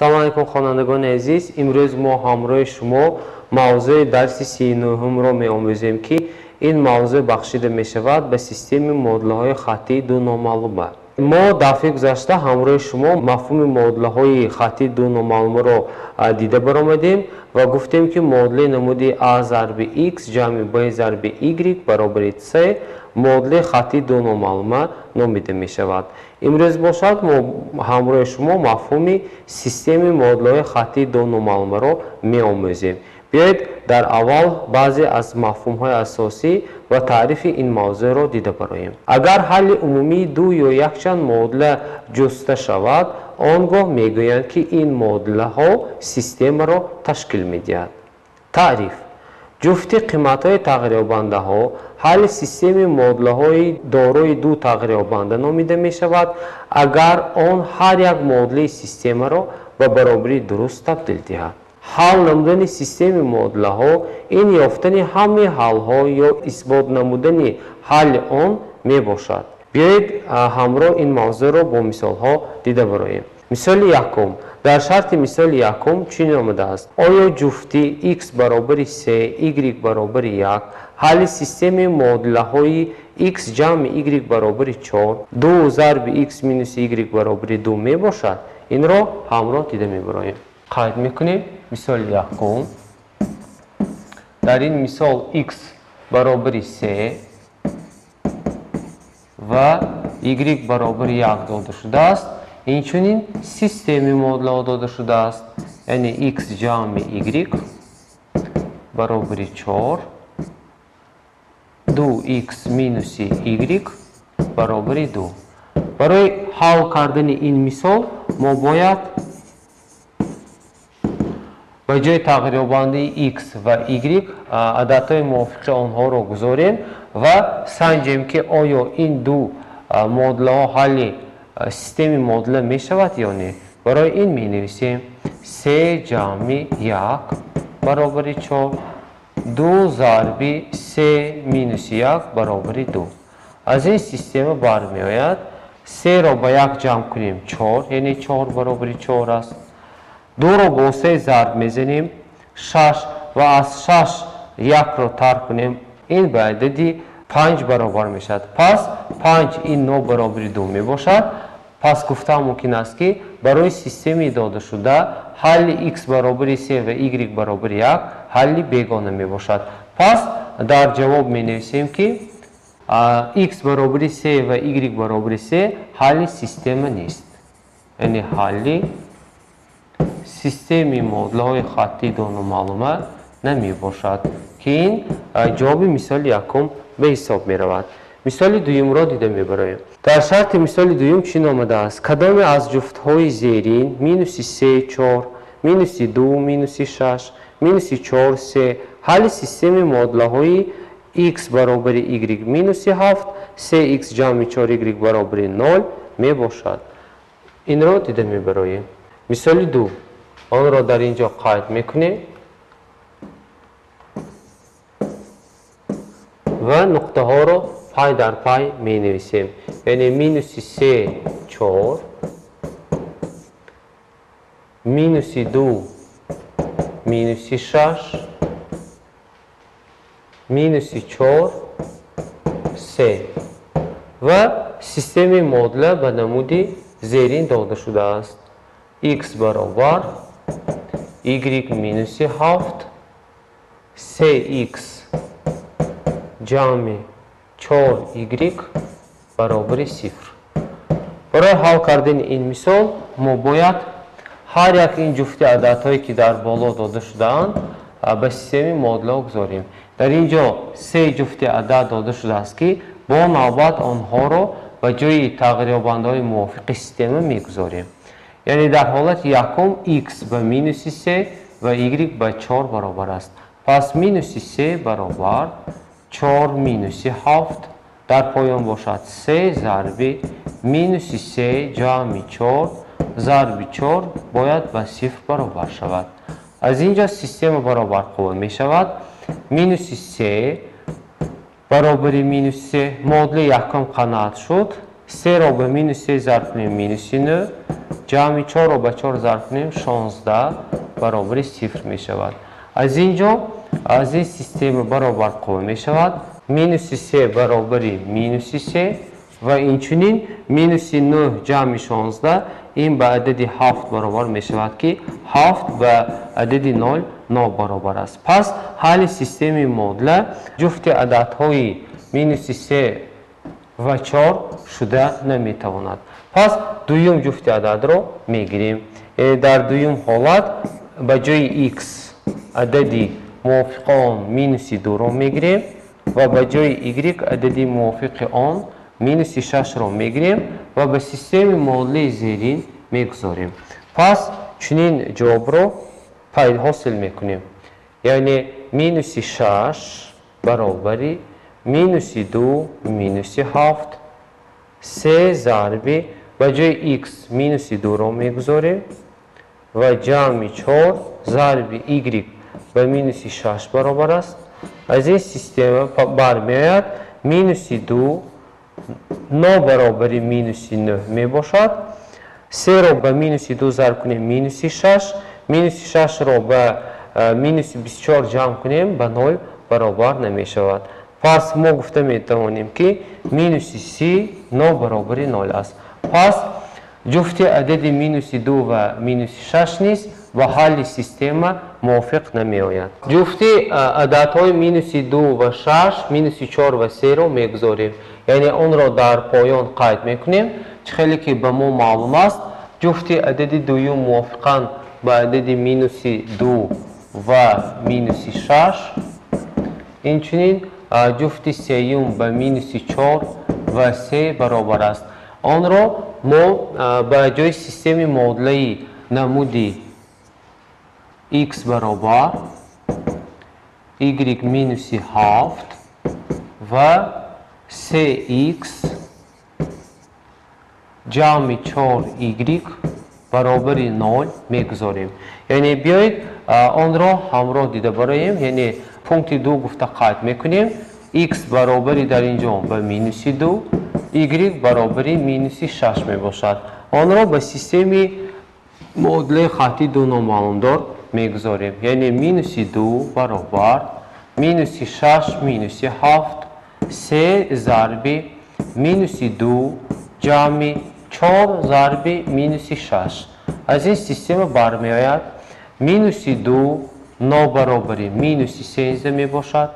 Салом алейкум хонандагони азиз. Имрӯз мо ҳамроҳи шумо мавзӯи дарси 39-ро меомӯзем ки ин мавзӯъ бахшида мешавад ба системаи модулаҳои хаттии ду номаълума. мо дафъи гузашта ҳамроҳи шумо мафҳуми модулаҳои хаттии ду номаълумаро дида баромадем ва гуфтем ки модулаи намуди a зарби x ҷамъи b зарби y баробари c модулаи хаттии ду номаълума номида мешавад. имрӯз бошад мо ҳамроҳи шумо мафҳуми системаи модулаҳои хаттии ду номаълумаро меомӯзем. биёед дар аввал баъзе аз мафҳумҳои асосӣ ва таърифи ин мавзӯъро дида бароем. агар ҳалли умумии ду ё якчанд модула ҷуста шавад, он гоҳ мегӯянд ки ин модулаҳо системаро ташкил медиҳад. таъриф: ҷуфти қиматҳои тағйирёбандаҳо ҳалли системаи модулаҳои дорои ду тағйирёбанда номида мешавад, агар он ҳар як модулаи системаро ба баробари дуруст табдил диҳад. ҳал намудани системаи модулаҳо ин ёфтани ҳамаи ҳалҳо ё исбот намудани ҳалли он мебошад. биёед ҳамроҳ ин мавзӯъро бо мисолҳо дида бароем. мисоли якум. дар шарти мисоли якум чунин омадааст: оё ҷуфти x баробари 3 y баробари 1 ҳалли системаи модулаҳои x ҷамъи y баробари 4 2 зарби x минуси y баробари 2 мебошад? инро ҳамроҳ дида мебароем. қайд мекунем. мисоли якум. дар ин мисол x баробари 3 ва y баробари 1 дода шудааст. инчунин системаи модулаҳо дода шудааст, яъне x ҷамъи y баробари 4 2x минуси y баробари 2. барои ҳал кардани ин мисол мо бояд ба ҷои тағйирёбандаи x ва y ададҳои мувофиқи онҳоро гузорем ва санҷем ки оё ин ду модулаҳо ҳалли системи модула мешавад ё не. барои ин менависем 3 ҷамъи 1 баробари 4 2 зарби 3 минуси 1 баробари 2. аз ин система бармеояд 3-ро ба 1 ҷамъ кунем 4, яъне 4 баробари 4 аст. 2-ро бо 3 зарб мезанем 6 ва аз 6 1-ро тарк кунем, ин ба адади 5 баробар мешавад. пас 5 ин 9 баробари 2 мебошад. пас гуфтан мумкин аст ки барои системаи додашуда ҳалли x баробари 3 ва y баробари 1 ҳалли бегона мебошад. пас дар ҷавоб менависем ки x баробари 3 ва y баробари 3 ҳалли система нест, яъне ҳалли системаи модулаҳои хаттии ду номаълума намебошад, ки ин ҷавоби мисоли якум ба ҳисоб меравад. мисоли дуюмро дида мебароем. дар шарти мисоли дуюм чӣ омадааст? кадоме аз ҷуфтҳои зерин минуси 3 4 минуси 2 минуси 6 минуси 4 3 ҳалли системаи модулаҳои x баробари y минуси 7 3x ҷамъи 4y баробари 0 мебошад? инро дида мебароем. мисоли ду. онро дар ин ҷо қайд мекунем ва нуқтаҳоро пай дар пай менависем, яъне минуси 3 4 минуси 2 минуси 6 минуси 4 3 ва системаи модула ба намуди зерин дода шудааст: x баробар y минуси 7 3x ҷамъи 4y баробари 0. барои ҳал кардани ин мисол мо бояд ҳар як ин ҷуфти ададҳое ки дар боло дода шудаанд ба системаи модулаҳо гузорем. дар ин ҷо 3 ҷуфти адад дода шудааст ки бо навбат онҳоро ба ҷои тағйирёбандаҳои мувофиқи система мегузорем. яъне дар ҳолати якум x ба минуси 3 ва y ба 4 баробар аст. пас минуси 3 баробар 4 минуси 7 дар поён бошад 3 зарби минуси 3 ҷамъи 4 зарби 4 бояд ба 0 баробар шавад. аз ин ҷо система баробарқува мешавад. минуси 3 баробари минуси 3 модули якум қаноат шуд. 3 رو به مینوس 3 ضرب کنیم مینوس 9 جمع 4 رو به 4 ضرب کنیم 16 برابر 0 می شود. از اینجا از این سیستم برابر قوه می شود مینوس 3 برابر مینوس 3 و اینچنین مینوس 9 جمع 16 این به عدد 7 برابر می شود که 7 و عدد 0 نابرابر است. پس حل سیستم مدل جفت عددهای مینوس 3 و 4 شده نمی تواند. پس دویم جفت عدد رو می گیریم. در دویم حالت به جای x عددی موافق آن مینوس 2 رو می گیریم و به جای y عددی موافق آن مینوس 6 رو می گیریم و به سیستم مدل زیرین می گذاریم. پس چنین جواب رو حاصل می کنیم. یعنی مینوس 6 برابر مینوس 2 مینوس 7 3 ضرب به جای x مینوس 2 رو می گذاریم و جمع 4 ضرب y به مینوس 6 برابر است. از این سیستم برمیآید مینوس 2 برابر مینوس 9 می باشد. 3 رو به مینوس 2 ضرب کنیم مینوس 6 مینوس 6 رو به مینوس 24 جمع کنیم به 0 برابر نمی شود. پس ما گفته می توانیم که مینوس 3 برابر 0 است. پس جفت عدد مینوس 2 و مینوس 6 نیست و حل سیستم موافق نمی آید. جفت عددهای مینوس 2 و 6 مینوس 4 و 3 رو می گذاریم. یعنی اون را در پایان قید می کنیم. خیلی که به ما معلوم است جفت عدد دویم موافقاً با عدد مینوس 2 و مینوس 6 اینچنین جفت سیوم به مینوس 4 و 3 برابر است. آن را ما به جای سیستم مدلی نمودی x برابر y مینوس 7 و 3x جمع 4y برابر 0 میگذاریم. یعنی بیایید آن را همراه دیده برایم. یعنی پونکت 2 گفته قید میکنیم x برابر در اینجا به مینوس 2 y برابر مینوس 6 می باشد. آن را به سیستم مدل خطی دو نامعلومدار میگذاریم. یعنی مینوس 2 برابر مینوس 6 مینوس 7 3 ضرب مینوس 2 جمع 4 ضرب مینوس 6. از این سیستم برمیآید مینوس 2 برابر مینوس 13 می باشد.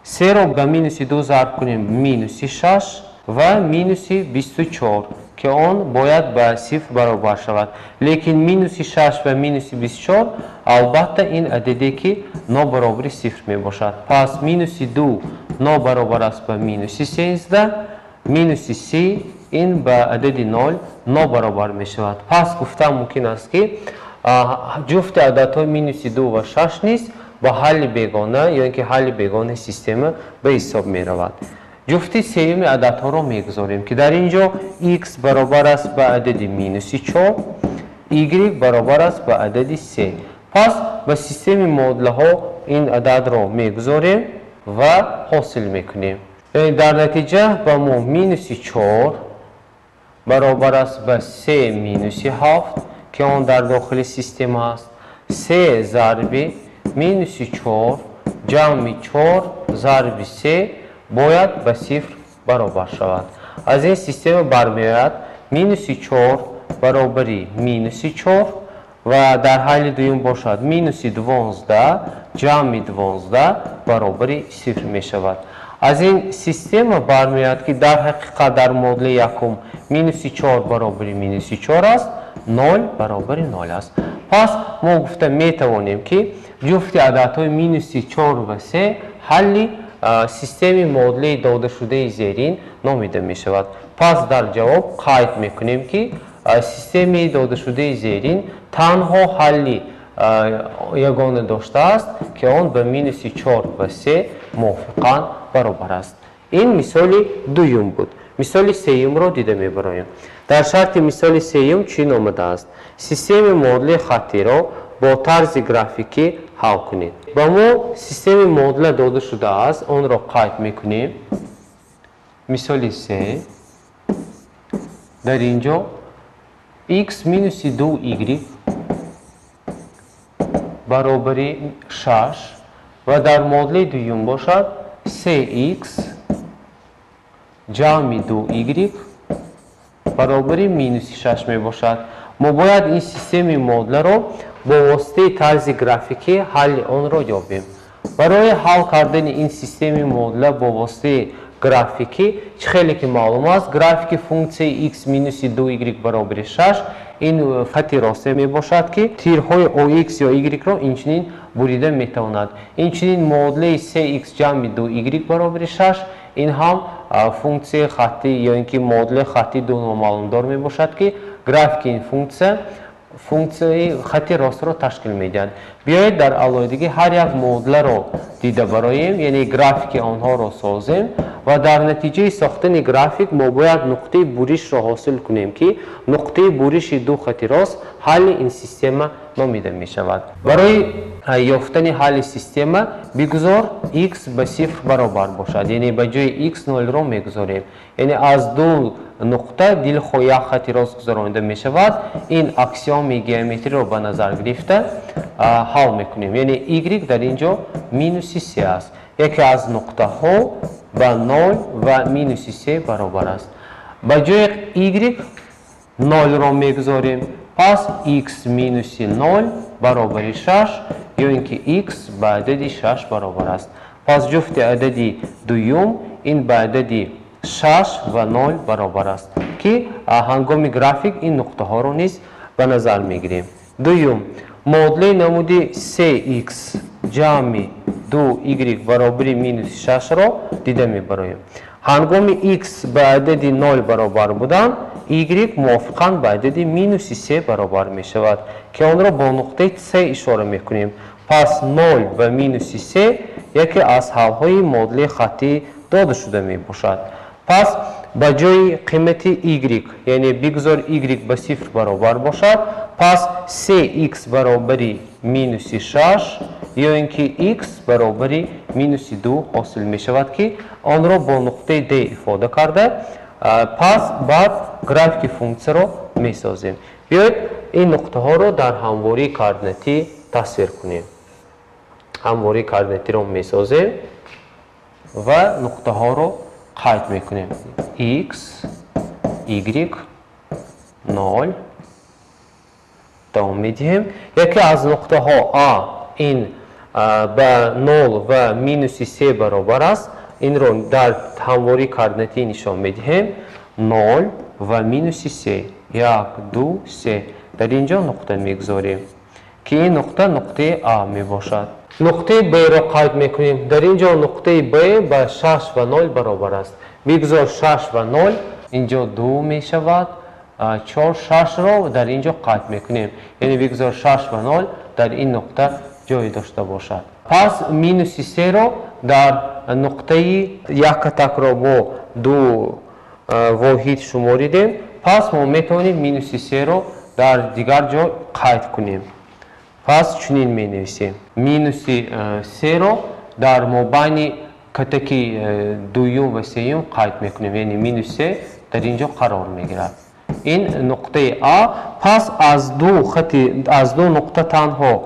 3 را به مینوس 2 ضرب کنیم مینوس 6 و مینوس 24 که آن باید به 0 برابر شود. لیکن مینوس 6 و مینوس 24 البته این عددی که برابر 0 می باشد. پس مینوس 2 برابر است به مینوس 13 مینوس 3 این به عدد 0 برابر می شود. پس گفتم ممکن است که جفت عددهای مینوس 2 و 6 نیست با حل بیگانه یا اینکه حل بیگانه سیستم به حساب می رود. جفت سوم عددها را می گذاریم که در اینجا x برابر است به عدد مینوس 4 y برابر است به عدد 3. پس به سیستم مدل ها این عدد را می گذاریم و حاصل می کنیم. در نتیجه به ما مینوس 4 برابر است به 3 مینوس 7 که آن در داخل سیستم است. 3 ضرب مینوس 4 جمع 4 ضرب 3 باید به 0 برابر شود. از این سیستم برمیآید مینوس 4 برابر مینوس 4 و در حال دوم باشد مینوس 12 جمع 12 برابر 0 می شود. از این سیستم برمیآید که در حقیقت در مدل یکم مینوس 4 برابر مینوس 4 است 0 برابر 0 است. پس ما گفته می توانیم که جفت عددهای مینوس 4 و 3 حل سیستم مدل داده شده زیرین نامیده می شود. پس در جواب قید می کنیم که سیستم داده شده زیرین تنها حل یگانه داشته است که آن به مینوس 4 و 3 موافقاً برابر است. این مثال دوم بود. مثال سوم را دیده می برایم. در شرط مثال سوم چی آمده است؟ سیستم مدل خطی را با طرز گرافیکی حل کنید. با ما سیستم مدل داده شده است. آن را قید می کنیم. مثال 3 در اینجا x مینوس 2y برابر 6 و در معادله دوم باشد 3x جمع 2y برابر مینوس 6 می باشد. ما باید این سیستم معادله را با واسطه طرز گرافیکی حل آن را یابیم. برای حل کردن این سیستم معادله با واسطه گرافیکی خیلی که معلوم است گرافیک فونکسی x مینوس 2y برابر 6 این خط راسته می باشد که تیرهای OX یا Y را اینچنین بریده می تواند. اینچنین معادله 3x جمع 2y برابر 6 این هم فونکسی خطی یا اینکه معادله خطی دو نامعلومدار می باشد که گرافیک این فونکسی خطی راست را تشکیل می دهد. بیایید در علایدگی هر یک معادله را دیده برایم، یعنی گرافیک آنها را سازیم و در نتیجه ساختن گرافیک ما باید نقطه بریش را حاصل کنیم که نقطه بریش دو خطی راست حل این سیستم نامیده می شود. برای یافتن حل سیستم بگذار x به 0 برابر باشد، یعنی به جای x 0 را میگذاریم، یعنی از دو نقطه دلخواه یک خطی راست گذرانده می شود. این اکسیوم گیومتری را به نظر گرفته حل میکنیم، یعنی y در اینجا مینوس 3 است. یکی از نقطه ها به 0 و مینوس 3 برابر است. به جای y 0 را میگذاریم، پس x مینوس 0 برابر 6 یا اینکه x به عدد 6 برابر است. پس جفت عددی دوم این به عدد 6 و 0 برابر است که هنگام گرافیک این نقطه ها رو نیز به نظر میگیریم. دوم معادله نمود 3x جمع 2y برابر مینوس 6 را دیده میبریم. هنگام x به عدد 0 برابر بودن y موافقاً به عدد مینوس 3 برابر می شود که آن را با نقطه 3 اشاره می کنیم. پس 0 و مینوس 3 یکی از حل‌های معادله خطی داده شده می باشد. پس به جای قیمت y یعنی بگذار y به 0 برابر باشد، پس 3x برابر مینوس 6 یا اینکه x برابر مینوس 2 حاصل می شود که آن را با نقطه d افاده کرده. پس بعد گرافیک فونکسی را می سازیم. بیایید این نقطه ها را در همواری کوردیناتی تصویر کنیم. همواری کوردیناتی را می سازیم و نقطه ها را قید می کنیم. x y 0 دوام می دهیم. یکی از نقطه ها a این به 0 و مینوس 3 برابر است. این را در همواری کوردیناتی نشان می دهیم. 0 و مینوس 3 1 2 3 در اینجا نقطه میگذاریم که این نقطه A می باشد. نقطه B را قید میکنیم. در اینجا نقطه B به 6 و 0 برابر است. بگذار 6 و 0 اینجا 2 می شود. 4 6 را در اینجا قید میکنیم، یعنی بگذار 6 و 0 در این نقطه جای داشته باشد. پس مینوس 3 را در نقطه یک کتک را با دو واحد شماریدیم. پس ما میتونیم مینوس 3 را در دیگر جا قید کنیم. پس چنین می نویسیم. مینوس 3 را در مابین کتک دوم و سوم قید میکنیم، یعنی مینوس 3 در اینجا قرار میگیرد. این نقطه A. پس از دو نقطه تنها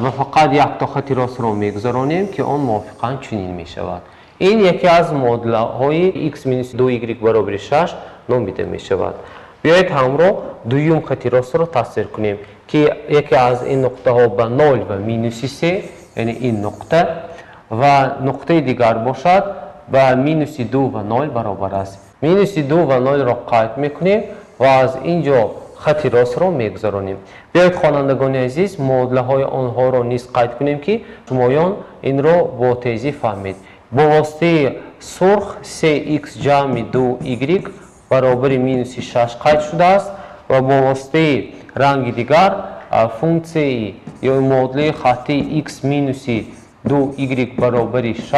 و فقط یک تا خط راست را میگذارانیم که آن موافقاً چنین می شود. این یکی از معادله های x مینوس 2y برابر 6 نامیده می شود. بیایید همراه دوم خط راست را تصویر کنیم که یکی از این نقطه ها به 0 و مینوس 3 یعنی این نقطه و نقطه دیگر باشد به مینوس 2 و 0 برابر است. مینوس 2 و 0 را قید میکنیم و از اینجا خط راست را میگذارانیم. بیایید خوانندگان عزیز معادله های آنها را نیز قید کنیم که شمایان این را با تیزی فهمید. با واسطه سرخ 3x جمع 2y برابر مینوس 6 قید شده است و با واسطه رنگ دیگر فونکسی یا معادله خطی x مینوس 2y برابر 6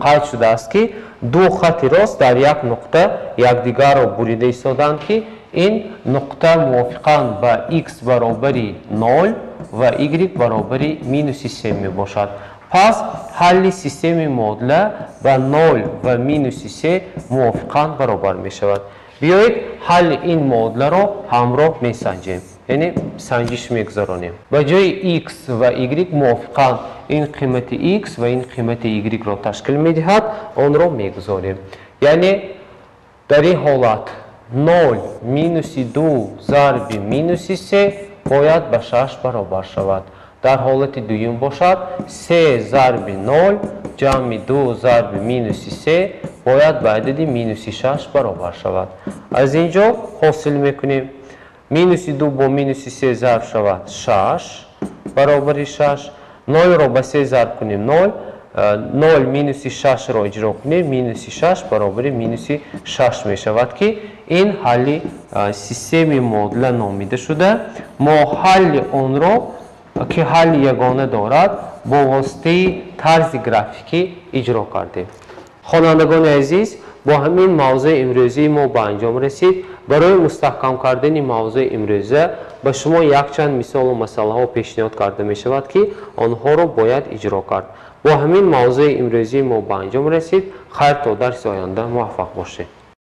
قید شده است که دو خط راست در یک نقطه یکدیگر را بریده ایستادند که این نقطه موافقاً به x برابر 0 و y برابر مینوس 3 می باشد. پس حل سیستم معادله به 0 و مینوس 3 موافقاً برابر می شود. بیایید حل این معادله رو همراه میسنجیم، یعنی سنجش میگذارانیم. به جای x و y موافقاً این قیمت x و این قیمت y رو تشکیل میدهد، آن رو میگذاریم. یعنی در این حالت 0 مینوس 2 ضرب مینوس 3 باید به 6 برابر شود. در حالت دوم باشد 3 ضرب 0 جمع 2 ضرب مینوس 3 باید به عدد مینوس 6 برابر شود. از اینجا حاصل میکنیم مینوس 2 با مینوس 3 ضرب شود 6 برابر 6. 0 را به 3 ضرب کنیم 0. 0 مینوس 6 را اجرا کنیم مینوس 6 برابر مینوس 6 می شود که این حل سیستم معادله نامیده شده. ما حل آن را که حل یگانه دارد با واسطه طرز گرافیکی اجرا کردیم. خوانندگان عزیز، با همین موضوع امروزی ما به انجام رسید. برای مستحکم کردن موضوع امروزه به شما یک چند مثال و مسئله ها پیشنهاد کرده می شود که آنها را باید اجرا کرد. با همین موضوع امروزی ما به انجام رسید. خیر تا درس آینده موفق باشید.